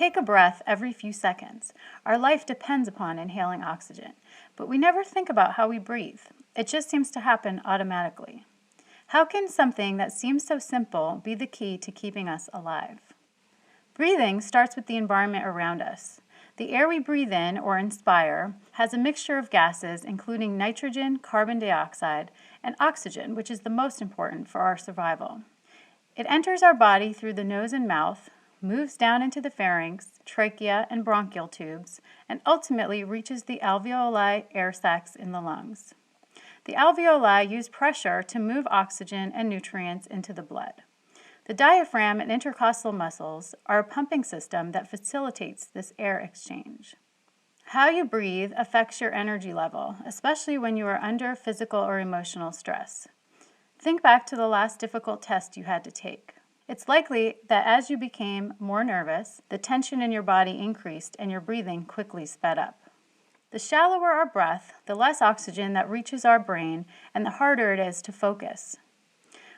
take a breath every few seconds. Our life depends upon inhaling oxygen, but we never think about how we breathe. It just seems to happen automatically. How can something that seems so simple be the key to keeping us alive? Breathing starts with the environment around us. The air we breathe in, or inspire, has a mixture of gases including nitrogen, carbon dioxide, and oxygen, which is the most important for our survival. It enters our body through the nose and mouth, moves down into the pharynx, trachea, and bronchial tubes, and ultimately reaches the alveoli air sacs in the lungs. The alveoli use pressure to move oxygen and nutrients into the blood. The diaphragm and intercostal muscles are a pumping system that facilitates this air exchange. How you breathe affects your energy level, especially when you are under physical or emotional stress. Think back to the last difficult test you had to take. It's likely that as you became more nervous, the tension in your body increased and your breathing quickly sped up. The shallower our breath, the less oxygen that reaches our brain, and the harder it is to focus.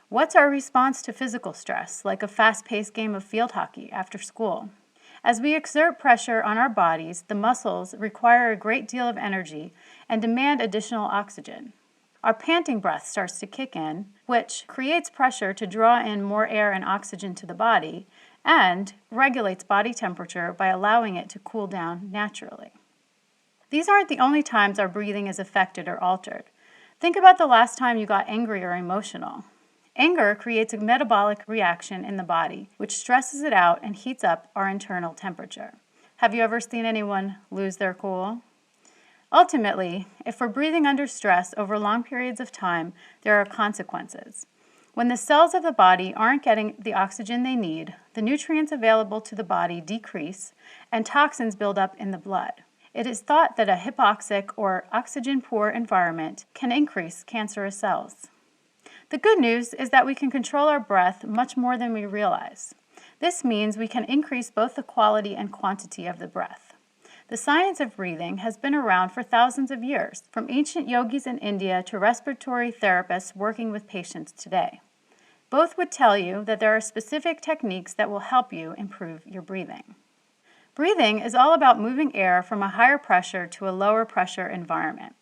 What's our response to physical stress, like a fast-paced game of field hockey after school? As we exert pressure on our bodies, the muscles require a great deal of energy and demand additional oxygen. Our panting breath starts to kick in, which creates pressure to draw in more air and oxygen to the body and regulates body temperature by allowing it to cool down naturally. These aren't the only times our breathing is affected or altered. Think about the last time you got angry or emotional. Anger creates a metabolic reaction in the body, which stresses it out and heats up our internal temperature. Have you ever seen anyone lose their cool? Ultimately, if we're breathing under stress over long periods of time, there are consequences. When the cells of the body aren't getting the oxygen they need, the nutrients available to the body decrease and toxins build up in the blood. It is thought that a hypoxic or oxygen-poor environment can increase cancerous cells. The good news is that we can control our breath much more than we realize. This means we can increase both the quality and quantity of the breath. The science of breathing has been around for thousands of years, from ancient yogis in India to respiratory therapists working with patients today. Both would tell you that there are specific techniques that will help you improve your breathing. Breathing is all about moving air from a higher pressure to a lower pressure environment.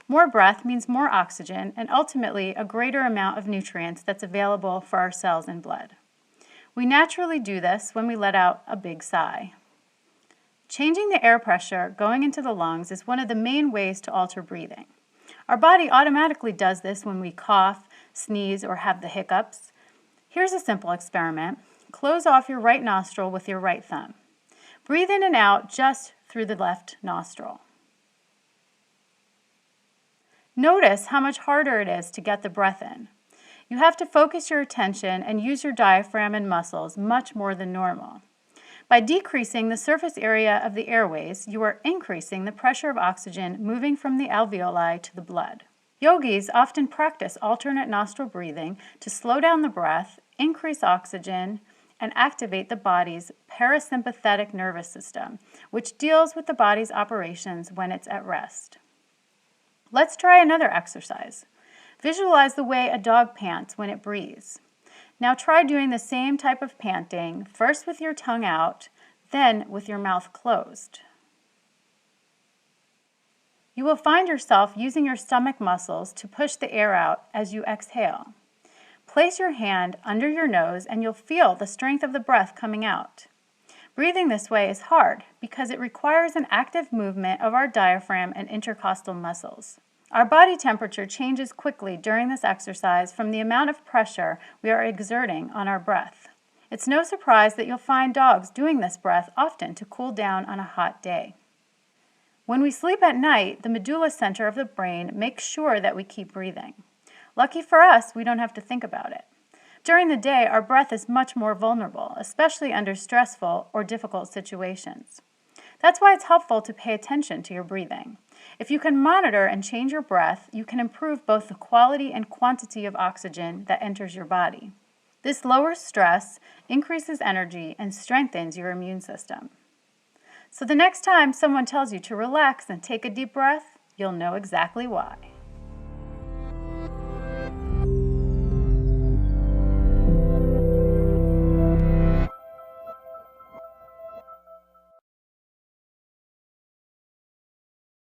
More breath means more oxygen and ultimately a greater amount of nutrients that's available for our cells and blood. We naturally do this when we let out a big sigh. Changing the air pressure going into the lungs is one of the main ways to alter breathing. Our body automatically does this when we cough, sneeze, or have the hiccups. Here's a simple experiment. Close off your right nostril with your right thumb. Breathe in and out just through the left nostril. Notice how much harder it is to get the breath in. You have to focus your attention and use your diaphragm and muscles much more than normal. By decreasing the surface area of the airways, you are increasing the pressure of oxygen moving from the alveoli to the blood. Yogis often practice alternate nostril breathing to slow down the breath, increase oxygen, and activate the body's parasympathetic nervous system, which deals with the body's operations when it's at rest. Let's try another exercise. Visualize the way a dog pants when it breathes. Now try doing the same type of panting, first with your tongue out, then with your mouth closed. You will find yourself using your stomach muscles to push the air out as you exhale. Place your hand under your nose and you'll feel the strength of the breath coming out. Breathing this way is hard because it requires an active movement of our diaphragm and intercostal muscles. Our body temperature changes quickly during this exercise from the amount of pressure we are exerting on our breath. It's no surprise that you'll find dogs doing this breath often to cool down on a hot day. When we sleep at night, the medulla center of the brain makes sure that we keep breathing. Lucky for us, we don't have to think about it. During the day, our breath is much more vulnerable, especially under stressful or difficult situations. That's why it's helpful to pay attention to your breathing. If you can monitor and change your breath, you can improve both the quality and quantity of oxygen that enters your body. This lowers stress, increases energy, and strengthens your immune system. So the next time someone tells you to relax and take a deep breath, you'll know exactly why.